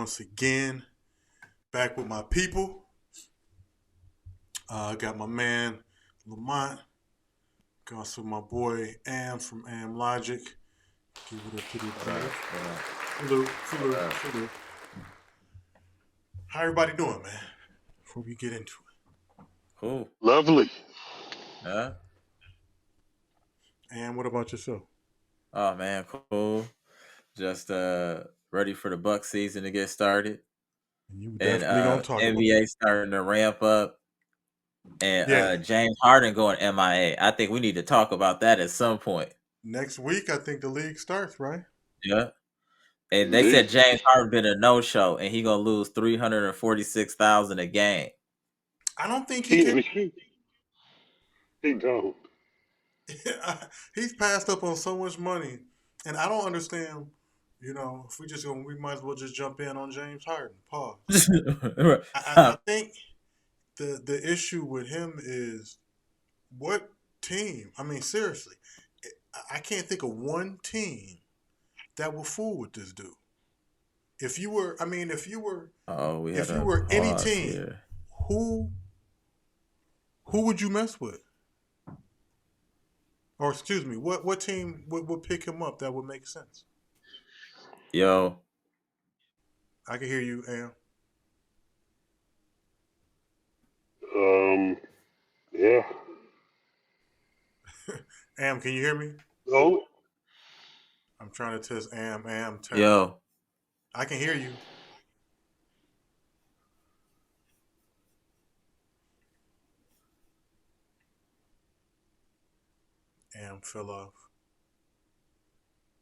once again. Back with my people. I got my man Lamont. Got also my boy Am from Am Logic. Give it up to the What brother. up? What up? Salute, What salute, up? salute. How everybody doing, man? Before we get into Cool. Lovely. Yeah. it. And what about yourself? Oh man, cool. Just ready for the Buck season to get started, And you and definitely gonna talk about NBA starting to ramp up, and it. Yeah. James Harden going MIA. I think we need to talk about that at some point. Next week I think the league starts, right? Yeah. And they Indeed. said James Harden been a no show, and he gonna lose 346,000 a game. I don't think he can. He don't. He's passed up on so much money, and I don't understand. If we just go, we might as well just jump in on James Harden. Pause. I think the issue with him is what team. I mean, seriously, I can't think of one team that will fool with this dude. If you were, I mean, Oh, we had if you a were any pause team, here. who who would you mess with? Or excuse me, what team would pick him up that would make sense? Yo, I can hear you, Am. Um. Yeah. Am, can you hear me? Oh. I'm trying to test Am. Am, yo. I can hear you. Am fell off.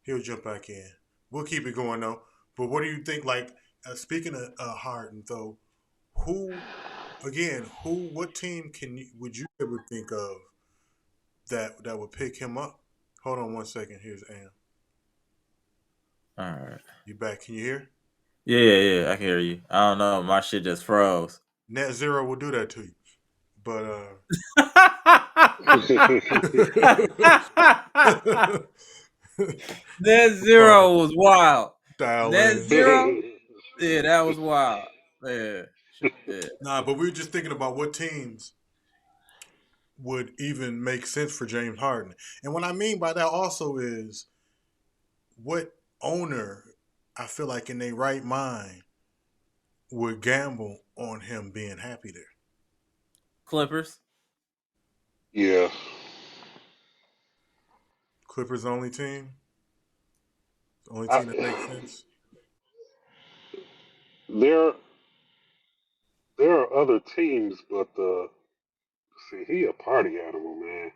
He'll jump back in. We'll keep it going though. But what do you think? Like speaking of Harden, though, who again? What team would you ever think of that would pick him up? Hold on one second. Here's Am. All right. You back? Can you hear? Yeah. I can hear you. I don't know. My shit just froze. Net zero will do that to you. But Net pause. zero was wild. Dial Net in. zero? Yeah, that was wild. Yeah. Shit. Nah, but we were just thinking about what teams would even make sense for James Harden. And what I mean by that also is what owner I feel like in their right mind would gamble on him being happy there. Clippers? Yeah. Clippers only team, the only I, team that makes sense. there. There are other teams, but see, he a party animal, man.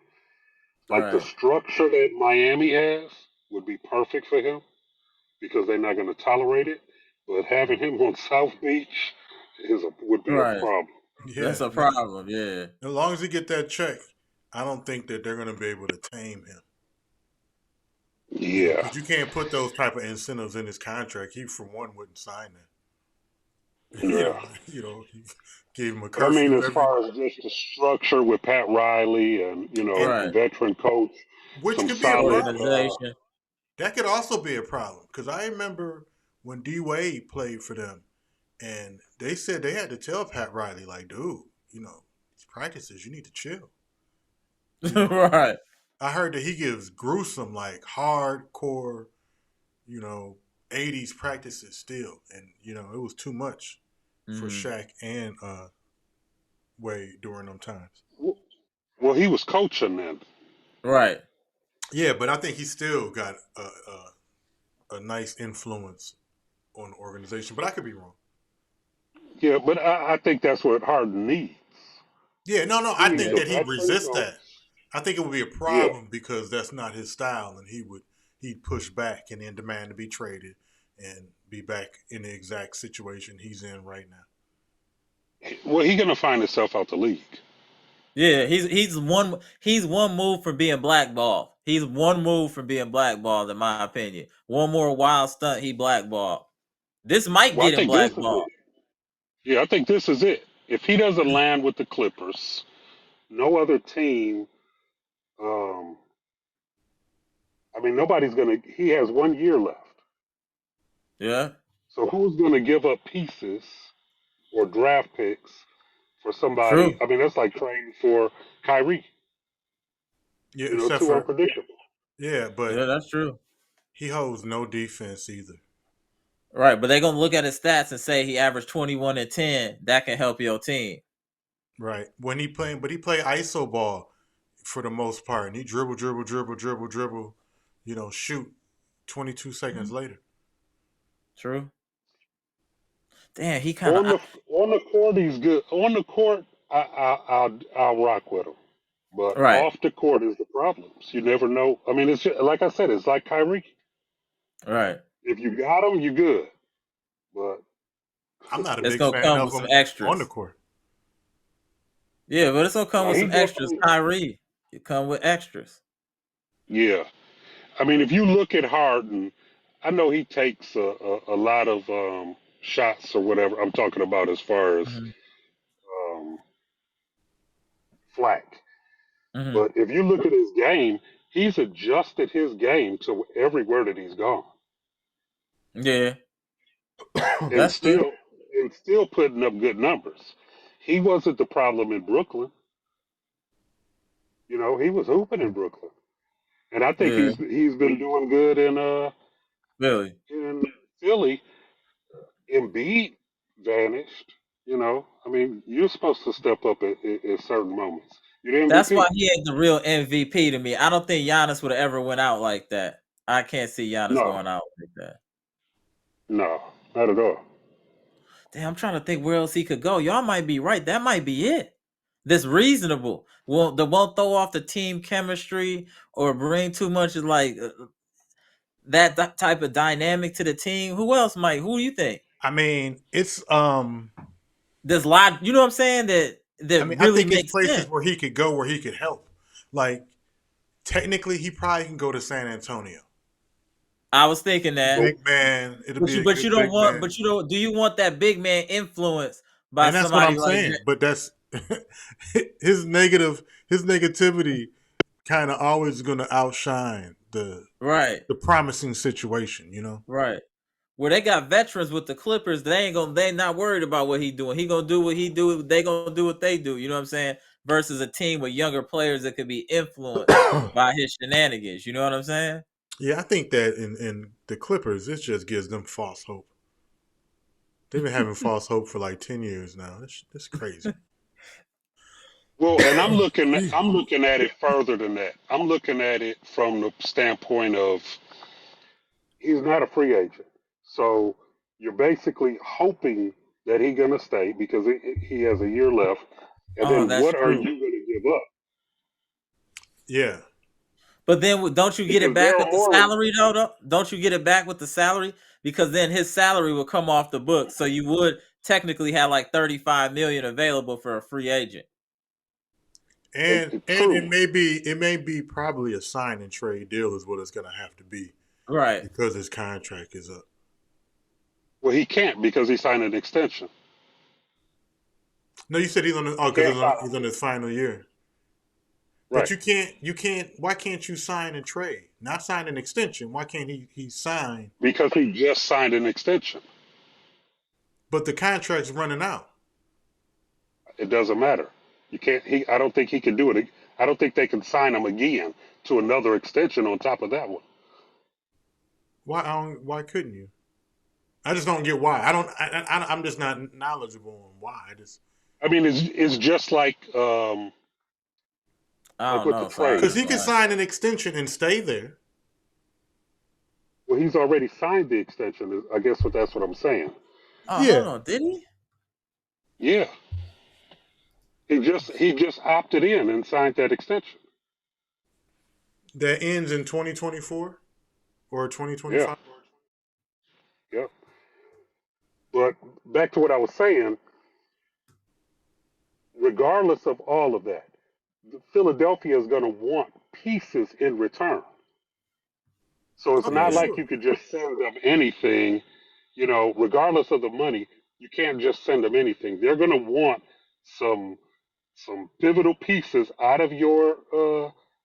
Like the Right. structure that Miami has would be perfect for him because they're not going to tolerate it. But having him on South Beach would be a Right. problem. Yeah, That's a no. problem. Yeah. As long as he get that check, I don't think that they're going to be able to tame him. Yeah. Because you can't put those type of incentives in his contract. He, for one, wouldn't sign that. Yeah. He gave him a But I mean, curfew as every, far as just the structure with Pat Riley and and a Right. veteran coach, which some could be a solid. problem. Organization. That could also be a problem because I remember when D Wade played for them, and they said they had to tell Pat Riley, like, dude, these practices, you need to chill. Right. I heard that he gives gruesome, like hardcore, you know, 80s practices still, and it was too much for Mm. Shaq and Wade during them times. Well, he was coaching then. Right. Yeah, but I think he still got a nice influence on the organization, but I could be wrong. Yeah, but I think that's what Harden needs. Yeah, no. He I needs think Yeah. a that he'd veteran resist coach. that. I think it would be a Yeah, problem because that's not his style, and he'd push back and then demand to be traded and be back in the exact situation he's in right now. well, he's gonna find himself out the league. Yeah, he's one move from being blackballed. He's one move from being blackballed, in my opinion. One more wild stunt, he blackballed. This might Well, I get him think this is it. blackballed. Yeah, I think this is it. If he doesn't land with the Clippers, no other team. Um, I mean, nobody's gonna. He has 1 year left, Yeah. So who's going to give up pieces or draft picks for somebody? True. I mean, that's like trading for Kyrie. Yeah, You know, except too for unpredictable. yeah, Yeah, but that's true. he holds no defense either. Right, but they're gonna look at his stats and say he averaged 21 and 10. That can help your team. Right. When he playing, but he play ISO ball for the most part, and he dribble, dribble, dribble, dribble, dribble. Shoot. 22 seconds later. True. Damn, he kind of. On the court, he's good. On the court, I'll rock with him. But Right, off the court is the problems. You never know. I mean, it's just, like I said, it's like Kyrie. right. If you got him, you good. But I'm not a It's big gonna fan come of with some him on the extras. court. Yeah, but it's gonna come no, with he some extras. definitely. Kyrie, you come with extras. Yeah, I mean, if you look at Harden, I know he takes a lot of shots or whatever. I'm talking about as far as Hmm. um, flack. Hmm. But if you look at his game, he's adjusted his game to everywhere that he's gone, Yeah, and that's true. still putting up good numbers. He wasn't the problem in Brooklyn. You know, he was hooping in Brooklyn, and I think Yeah, he's been doing good really. in Philly. Embiid vanished. You know, I mean, you're supposed to step up at certain moments. You're the That's why MVP. he ain't the real MVP to me. I don't think Giannis would have ever went out like that. I can't see Giannis No, going out like that. no, not at all. Damn, I'm trying to think where else he could go. Y'all might be right. That might be it. That's reasonable. Well, that won't throw off the team chemistry or bring too much like that type of dynamic to the team. Who else might? Who do you think? I mean, it's There's a lot. You know what I'm saying? That I really think it's makes places sense. where he could go where he could help. Like technically, he probably can go to San Antonio. I was thinking that, But Big man, it'll but be you a but you good don't big want. man, But you don't. Do you want that big man influence by and that's what somebody I'm like that? saying. But that's his negativity kind of always going to outshine Right, the promising situation. You know. right. Where they got veterans with the Clippers, they not worried about what he doing. He gonna do what he do. They gonna do what they do. You know what I'm saying? Versus a team with younger players that could be influenced by his shenanigans. You know what I'm saying? Yeah, I think that in the Clippers, it just gives them false hope. They've been having false hope for like 10 years now. That's crazy. well, and I'm looking at it further than that. I'm looking at it from the standpoint of he's not a free agent, so you're basically hoping that he's gonna stay because he has a year left. And Oh, then that's what are you true. gonna give up? Yeah, But then don't you get it Because back Daryl with the Morey, salary though? Don't you get it back with the salary? Because then his salary will come off the book. So you would technically have like 35 million available for a free agent. and true. it may be probably a sign and trade deal is what it's going to have to be Right. because his contract is up. Well, he can't because he signed an extension. No, you said he's on the, He oh because can't sign he's on his final year. But right you can't. Why can't you sign and trade? Not sign an extension. Why can't he sign? because he just signed an extension. But the contract's running out. It doesn't matter. You can't. I don't think he can do it. I don't think they can sign him again to another extension on top of that one. Why? Why couldn't you? I just don't get why. I don't. I'm just not knowledgeable on why. I just I mean, it's just I like don't with the know, so I because trade. ain't he could lying. sign an extension and stay there. Well, he's already signed the extension. I guess that's what I'm saying. Oh, hold Yeah, on, did he? Yeah, he just opted in and signed that extension. that ends in 2024 or Yeah, 2025. yeah. But back to what I was saying. Regardless of all of that, Philadelphia is going to want pieces in return. So it's Oh, for not Yeah. like sure. you could just send them anything, regardless of the money, you can't just send them anything. They're going to want some some pivotal pieces out of your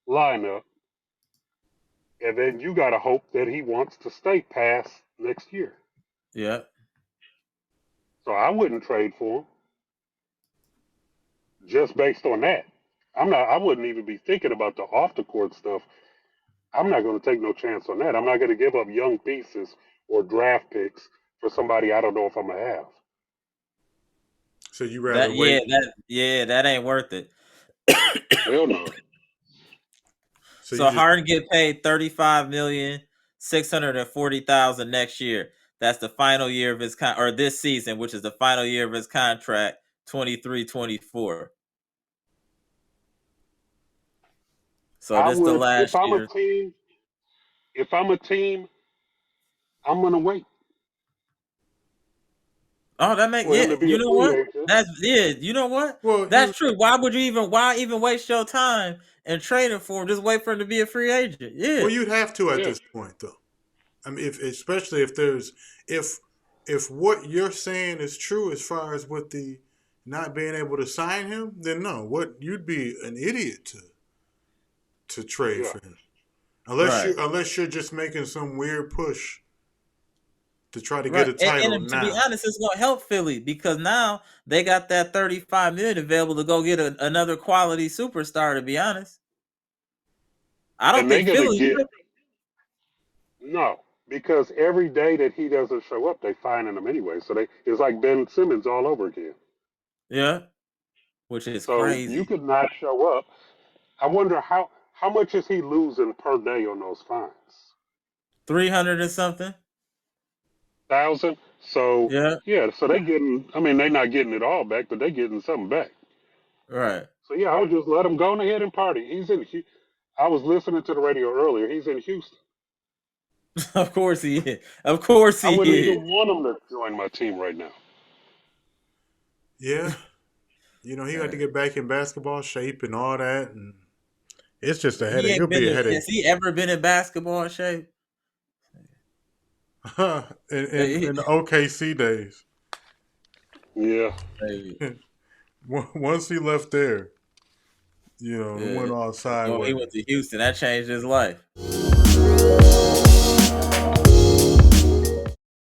lineup, and then you got to hope that he wants to stay past next year. Yeah. So I wouldn't trade for him just based on that. I'm not. I wouldn't even be thinking about the off the court stuff. I'm not going to take no chance on that. I'm not going to give up young pieces or draft picks for somebody I don't know if I'm gonna have. So you rather wait? That ain't worth it. Hell no. So you So just Harden get paid 35,640,000 next year. That's the final year of his or this season, which is the final year of his contract, 23-24. So I this the would last year. if I'm a team, I'm gonna wait Oh, that make for him yeah. to be You a know free what? agent. That's yeah. You know what? well, That's you true. Why even waste your time and trading for him? Just wait for him to be a free agent. Yeah. well you'd have to at Yeah. this point though. I mean, if especially if there's if if what you're saying is true as far as with the not being able to sign him, then no, what you'd be an idiot to trade Yeah. for him Right. unless you're just making some weird push to try to get Right. a title And to be now. honest, it's gonna help Philly because now they got that 35 million available to go get another quality superstar, to be honest. I don't And they're think gonna Philly get no. Because every day that he doesn't show up, they fining him anyway. So it's like Ben Simmons all over again. yeah, which is So you crazy. could not show up. I wonder how much is he losing per day on those fines? 300 and something. 1,000. So Yeah. yeah, so they getting. I mean, they're not getting it all back, but they getting something back. Right. So yeah, I would just let him go on ahead and party. I was listening to the radio earlier. He's in Houston. Of course he is. Of course I he wouldn't is. even want him to join my team right now. Yeah, he got to get back in basketball shape and all that, and it's just a He headache. It'll ain't been be a in, headache has he ever been in basketball shape? in the OKC days. Yeah, Hey, Once he left there, it yeah. went all Well, he went sideways. to Houston. That changed his life.